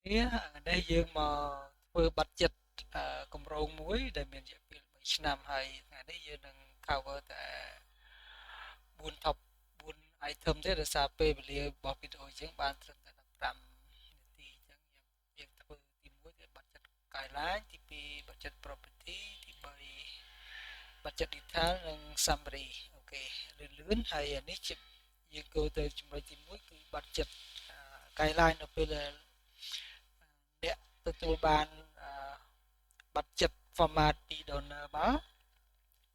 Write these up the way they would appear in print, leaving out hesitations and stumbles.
នេះនេះយើងមកធ្វើបាត់ចិត្តគម្រោងមួយដែលមានរយៈពេល3ឆ្នាំហើយថ្ងៃនេះយើងនឹង cover តែ4 top 4 item ទេដោយសារពេលវេលារបស់វីដេអូយើងបានត្រឹមតែ15នាទីអញ្ចឹងយើងធ្វើទី1គឺបាត់ចិត្ត guideline ទី2បាត់ចិត្ត property ទី3បាត់ចិត្ត detail និង summary អូខេលឿនៗហើយនេះជាយើង go ទៅចំណុចទី1គឺបាត់ចិត្ត guideline នៅពេលដែលអ្នកទទួលបានបាត់ចិត្ត format ពី donor មក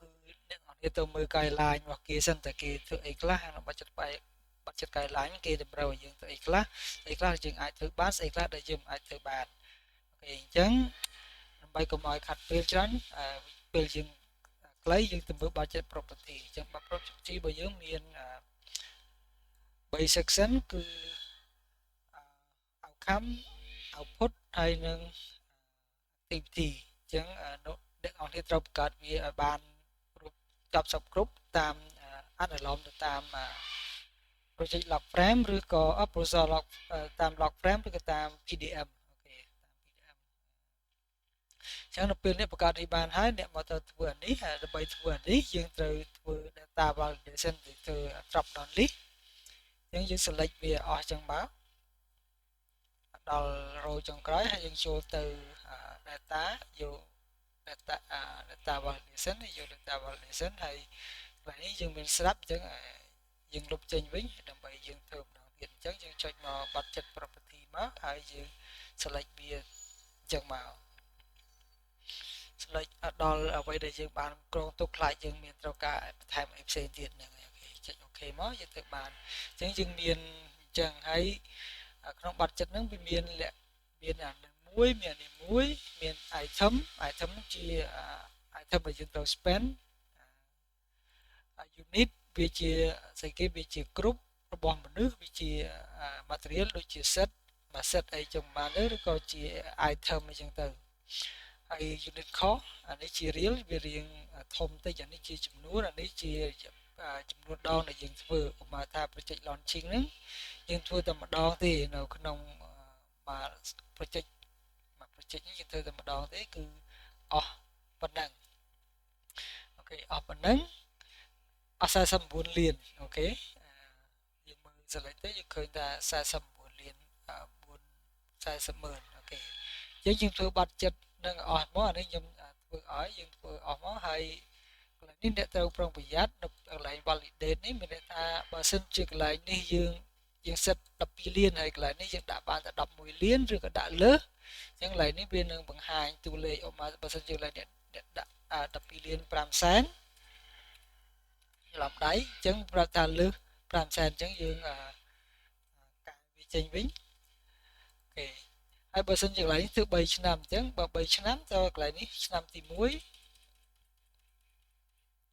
គឺអ្នកនរគ្នាទៅមើល guideline របស់គេសិនតើគេធ្វើអីខ្លះក្នុងបាត់ចិត្តបាត់ចិត្ត guideline គេតម្រូវឲ្យយើងធ្វើអីខ្លះយើងអាចធ្វើបានស្អីខ្លះដែលយើងអាចធ្វើបានអូខេអញ្ចឹងដើម្បីកុំឲ្យខាត់ពេលច្រើនពេលយើងខ្លីយើងទៅមើល budget property អញ្ចឹង budget property របស់យើងមាន3 section គឺ outcome output ហើយនឹង activity អញ្ចឹងអ្នកនរគ្នាត្រូវបង្កើតវាឲ្យបានគ្រប់ចប់សពគ្រប់តាមអនុលោមទៅតាម project log frame ឬក៏ browser log តាម log frame ឬក៏តាម PDM អូខេតាម PDM អញ្ចឹងនៅពេលនេះបង្កើតនេះបានហើយអ្នកមកទៅធ្វើអានេះដើម្បីធ្វើអានេះយើងត្រូវធ្វើ data validation ទៅធ្វើ drop down list អញ្ចឹងយើង select វាអស់អញ្ចឹងមកដល់ row ចុងក្រោយហើយយើងចូលទៅ data យក data validation យក data validation ហើយកន្លែងនេះយើងមានស្រាប់អញ្ចឹងយើងលុបចេញវិញដើម្បីយើងធ្វើម្ដងទៀតអញ្ចឹងយើងចុចមក budget property មកហើយយើង select វាអញ្ចឹងមក select ដល់អ្វីដែលយើងបានគ្រោងទុកខ្លាចយើងមានត្រូវការបន្ថែមអីផ្សេងទៀតហ្នឹងហើយអូខេចុច OK មកយើងធ្វើបានអញ្ចឹងយើងមានអញ្ចឹងហើយក្នុង budget ហ្នឹងវាមានអានេះមួយមានអានេះមួយមាន item ជា item ដែលយើងត្រូវ spend unit វាជាស្អីគេវាជាគ្រប់របស់មនុស្សវាជា material ដូចជា set មួយ set អីចឹងបានឬក៏ជា item អីចឹងទៅហើយ unit cost អានេះជា real វារៀងធំតិចអានេះជាចំនួនអានេះជាចំនួនដងដែលយើងធ្វើឧបមាថា project launching ហ្នឹងយើងធ្វើតែម្ដងទេនៅក្នុងមួយ project មួយ project នេះយើងធ្វើតែម្ដងទេគឺអស់ប៉ុណ្ណឹងអូខេអស់ប៉ុណ្ណឹងអស់49លានអូខេយើងមើល select ទៅយើងឃើញថា49លាន40ម៉ឺនអូខេយើងធ្វើបាត់ចិត្តនឹងអស់មកអានេះខ្ញុំធ្វើឲ្យយើងធ្វើអស់មកហើយកន្លែងនេះអ្នកត្រូវប្រុងប្រយ័ត្ននៅកន្លែង validate នេះមានន័យថាបើសិនជាកន្លែងនេះយើង set 12លានហើយកន្លែងនេះយើងដាក់បានតែ11លានឬក៏ដាក់លើសអញ្ចឹងកន្លែងនេះវានឹងបង្ហាញតួលេខឧបមាបើសិនជាកន្លែងអ្នកដាក់12លាន5សែនច្រឡំដៃអញ្ចឹងប្រាប់ថាលើស5សែនអញ្ចឹងយើងកែវាចេញវិញអូខេហើយបើសិនជាកន្លែងនេះធ្វើ3ឆ្នាំអញ្ចឹងបើ3ឆ្នាំទៅកន្លែងនេះឆ្នាំទី1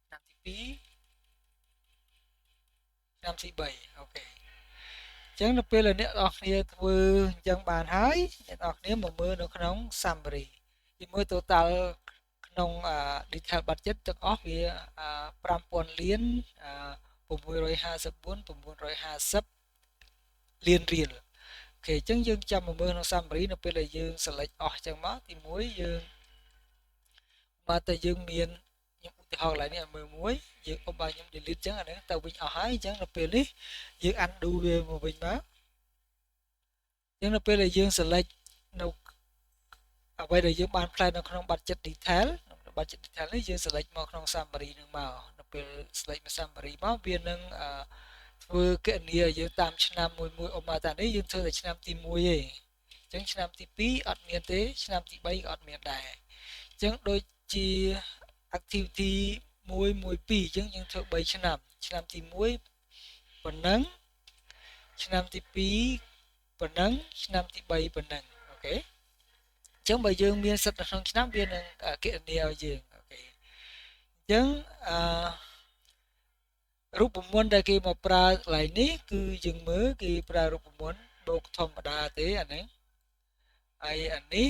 ឆ្នាំទី2ឆ្នាំទី3អូខេអញ្ចឹងនៅពេលដែលអ្នកនរគ្នាធ្វើអញ្ចឹងបានហើយអ្នកនរគ្នាមកមើលនៅក្នុង summary ពីមើល total ក្នុង detail budget ទាំងអស់វា5000លាន654 950លានរៀលអូខេអញ្ចឹងយើងចាំមកមើលក្នុង summary នៅពេលដែលយើង select អស់អញ្ចឹងមកទី1យើងបើតែយើងមានខ្ញុំឧទាហរណ៍កន្លែងនេះឲ្យមើលមួយយើងបើខ្ញុំ delete អញ្ចឹងអានេះទៅវិញអស់ហើយអញ្ចឹងនៅពេលនេះយើង undo វាមកវិញមកអញ្ចឹងនៅពេលដែលយើង select នៅអ្វីដែលយើងបានផ្លែនៅក្នុង budget detail budget detail នេះយើង select មកក្នុង summary នឹងមកនៅពេល select មក summary មកវានឹងធ្វើគណនាយើងតាមឆ្នាំមួយឧបមាថានេះយើងធ្វើតែឆ្នាំទី1ទេអញ្ចឹងឆ្នាំទី2អត់មានទេឆ្នាំទី3ក៏អត់មានដែរអញ្ចឹងដូចជា activity 1 1 2អញ្ចឹងយើងធ្វើ3ឆ្នាំទី1ប៉ុណ្ណឹងឆ្នាំទី2ប៉ុណ្ណឹងឆ្នាំទី3ប៉ុណ្ណឹងអូខេអញ្ចឹងបើយើងមានសិទ្ធិនៅក្នុងឆ្នាំវានឹងគណនាឲ្យយើងអូខេអញ្ចឹងរូបមន្តដែលគេមកប្រើកន្លែងនេះគឺយើងមើលគេប្រើរូបមន្តបូកធម្មតាទេអានេះហើយអានេះ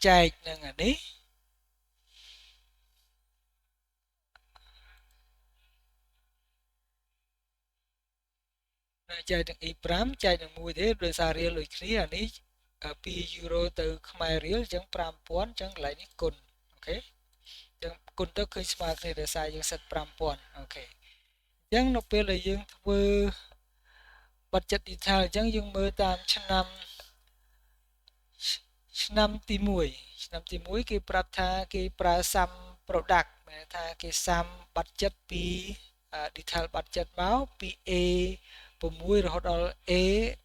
ចែកនឹងអានេះចែកនឹង E5 ចែកនឹង1ទេដោយសាររៀលដូចគ្នាអានេះ 2 euro ទៅខ្មែររៀលអញ្ចឹង 5000 អញ្ចឹងកន្លែងនេះគុណអូខេអញ្ចឹងគុណទៅឃើញស្មើគ្នាដោយសារយើងសិត 5000 អូខេអញ្ចឹងនៅពេលដែលយើងធ្វើបច្ចិត detail អញ្ចឹងយើងមើលតាមឆ្នាំទី1គេប្រាប់ថាគេប្រើ sum product មានថាគេសាំបច្ចិតពី detail បច្ចិតមកពី A 6រហូតដល់ A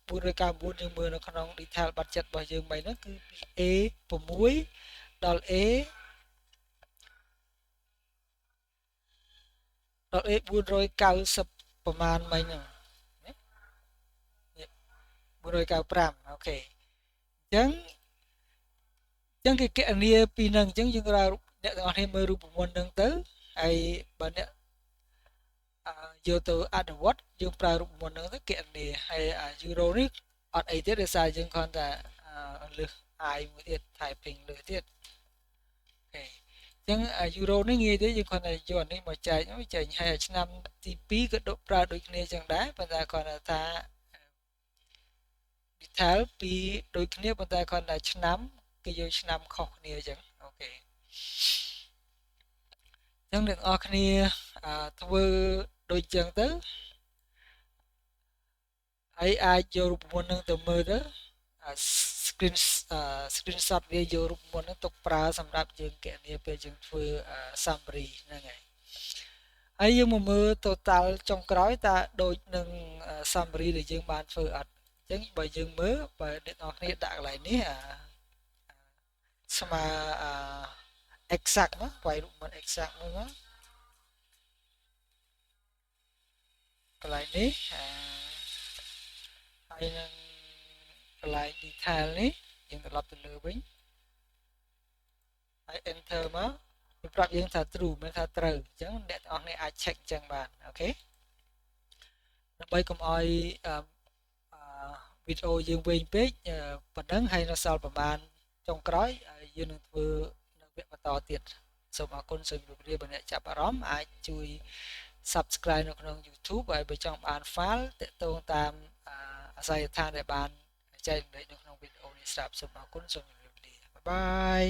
499យើងមើលនៅក្នុង detail បច្ចិតរបស់យើងមិញហ្នឹងគឺពី A 6ដល់ A 490ប្រមាណមិញហ្នឹង495អូខេអញ្ចឹងគេកណនីពីនឹងអញ្ចឹងយើងប្រើអ្នកទាំងអស់គ្នាមើលរូបមន្តហ្នឹងទៅហើយបើអ្នកយកទៅអនុវត្តយើងប្រើរូបមន្តហ្នឹងទៅកណនីហើយeuro នេះអត់អីទេដោយសារយើងគ្រាន់តែលើស i មួយទៀត typing លើសទៀតអូខេអញ្ចឹងeuro នេះងាយទេយើងគ្រាន់តែយកអានេះមកចែកហើយឆ្នាំទី2ក៏ប្រើដូចគ្នាអញ្ចឹងដែរប៉ុន្តែគ្រាន់តែថា detail ពីដូចគ្នាប៉ុន្តែគ្រាន់តែឆ្នាំគេយកឆ្នាំខុសគ្នាអញ្ចឹងអូខេអញ្ចឹងអ្នកនរគ្នាធ្វើដូចអញ្ចឹងទៅហើយអាចយករូបមន្តនឹងទៅមើលទៅ screen screenshot វាយករូបមន្តនឹងទុកប្រើសម្រាប់យើងកណនីពេលយើងធ្វើ summary ហ្នឹងហើយយើងមកមើល total ចុងក្រោយតើដូចនឹង summary ដែលយើងបានធ្វើអត់អញ្ចឹងបើយើងមើលបើអ្នកនរគ្នាដាក់កន្លែងនេះស្មើ exact មកវាយរូបមន្ត exact មួយមកកន្លែងនេះហើយនឹងកន្លែង detail នេះយើងត្រឡប់ទៅលើវិញហើយ enter មកវាប្រាប់យើងថា true មានថាត្រូវអញ្ចឹងអ្នកទាំងអស់គ្នាអាច check អញ្ចឹងបានអូខេដើម្បីកុំឲ្យវីដេអូយើងវែងពេកប៉ុណ្ណឹងហើយនៅសល់ប្រហែលចុងក្រោយយើងនឹងធ្វើនៅវគ្គបន្តទៀតសូមអរគុណសូមជម្រាបលាបើអ្នកចាប់អារម្មណ៍អាចជួយ subscribe នៅក្នុង YouTube ហើយបើចង់បាន file តាក់ទងតាមអាសយដ្ឋានដែលបានចែករំលែកនៅក្នុងវីដេអូនេះស្រាប់សូមអរគុណសូមជម្រាបលាបាយបាយ